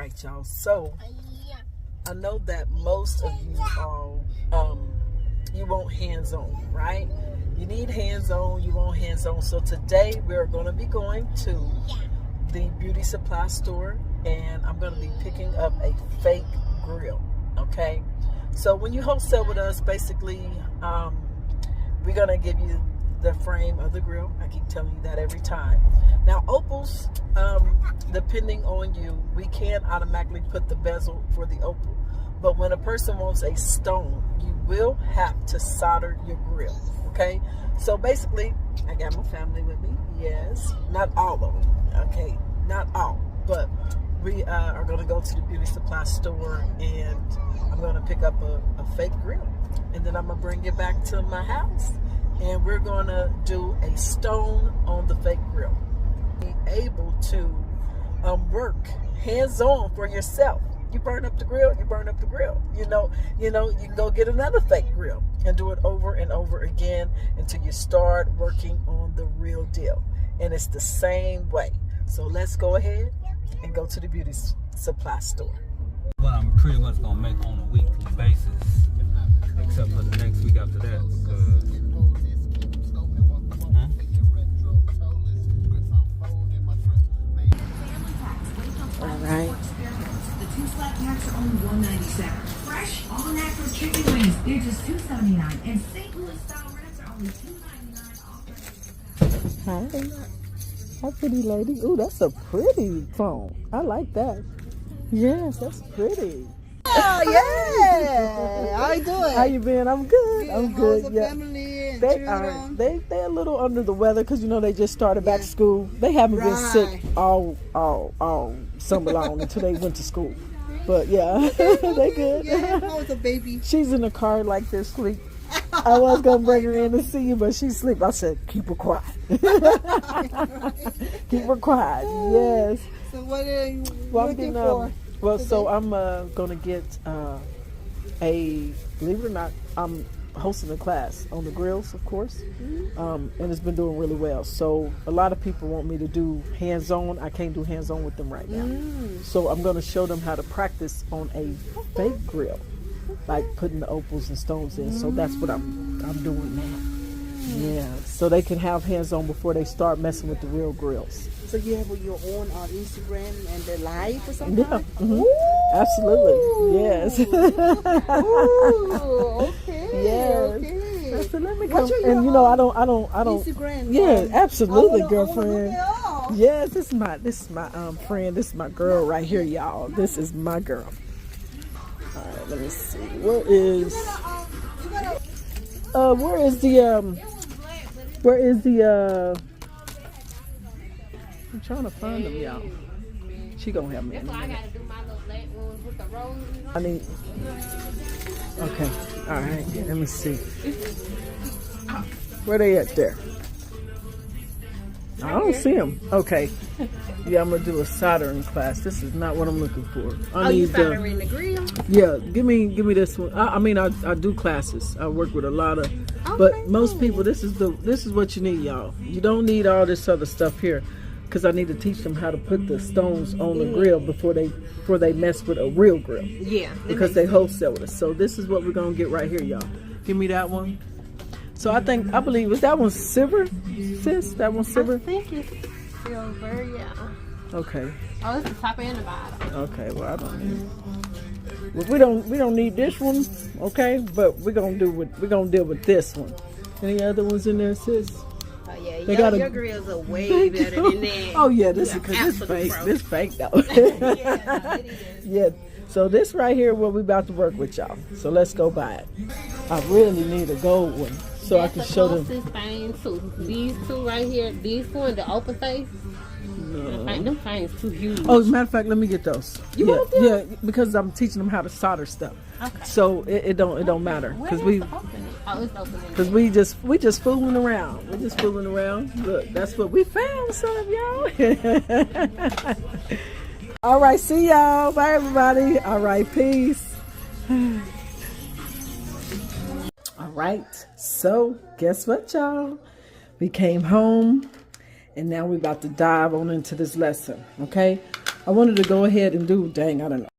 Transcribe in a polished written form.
right, y'all. So I know that most of you all you want hands-on, right? You need hands-on, you want hands-on. So today we're going to be going to the beauty supply store, and I'm going to be picking up a fake grill. Okay, so when you wholesale with us, basically we're going to give you the frame of the grill. I keep telling you that every time. Now opals, depending on you, we can automatically put the bezel for the opal, but when a person wants a stone, you will have to solder your grill. Okay, so basically I got my family with me. Yes, not all of them, okay, not all, but we are going to go to the beauty supply store, and I'm going to pick up a fake grill, and then I'm going to bring it back to my house, and we're going to do a stone on the fake grill. Be able to work hands-on for yourself. You burn up the grill, you burn up the grill. You know, you can go get another fake grill and do it over and over again until you start working on the real deal. And it's the same way. So let's go ahead and go to the beauty supply store. What I'm pretty much gonna make on a weekly basis, except for the next week after that, because all right. The 2 flat packs are only $1.97. Fresh, all natural chicken wings, they're just $2.79. And St. Louis style wraps are only $2.99. Hi. Hi, pretty lady. Ooh, that's a pretty phone. I like that. Yes, that's pretty. Oh yeah! How you doing? How you been? I'm good. I'm good. How's the Yeah. family and They children? are. They're a little under the weather because they just started back to school. They haven't been sick all summer long until they went to school. But yeah, they good. Yeah, how was the baby? She's in the car like this sleep. I was gonna bring her in to see you, but she's asleep. I said, keep her quiet. Keep her quiet. Yes. So what are you Well, looking for? so I'm gonna get believe it or not, I'm hosting a class on the grills, of course, and it's been doing really well. So a lot of people want me to do hands-on. I can't do hands-on with them right now. So I'm gonna show them how to practice on a fake grill, like putting the opals and stones in. So that's what I'm doing now. Yeah, so they can have hands-on before they start messing with the real grills. So you have your own on Instagram and the live or something? Yeah, absolutely. Yes. Ooh, okay. Yes. Okay. So let me What's come. your And I don't. Instagram. Yeah, absolutely, I wanna girlfriend. look it up. Yes, this is my friend. This is my girl right here, y'all. This is my girl. All right, let me see. Where is the I'm trying to find them, y'all. She gonna help me in a minute. I need. Okay. All right. Let me see. Where they at there? I don't see them. Okay. Yeah, I'm gonna do a soldering class. This is not what I'm looking for. I need Soldering the grill? Yeah, give me this one. I do classes. I work with a lot of, but most people, this is what you need, y'all. You don't need all this other stuff here, because I need to teach them how to put the stones on the grill before they mess with a real grill. Yeah. Because they wholesale with us. So this is what we're gonna get right here, y'all. Give me that one. So I believe, was that one silver, sis? That one silver? I think it's silver, yeah. Okay. Oh, it's the top and the bottom. Okay. Well, I don't need. Well, we don't need this one, okay? But we're gonna deal with this one. Any other ones in there, sis? Oh yeah, Your grills are way better than that. Oh yeah, this is because it's fake. This fake though. Yeah, it is. Yeah. So this right here, what we about to work with, y'all. So let's go buy it. I really need a gold one so I can show them. Closest thing to these two right here. These two and the open face. Them things too huge. Oh, as a matter of fact, let me get those. You want them? Yeah, because I'm teaching them how to solder stuff. Okay. So it don't matter because Where is the opening? Oh, it's opening. Because we just fooling around. We're just fooling around. Look, that's what we found, son, y'all. All right, see y'all. Bye, everybody. All right, peace. All right, so guess what, y'all? We came home, and now we're about to dive on into this lesson, okay? I wanted to go ahead and do, dang, I don't know.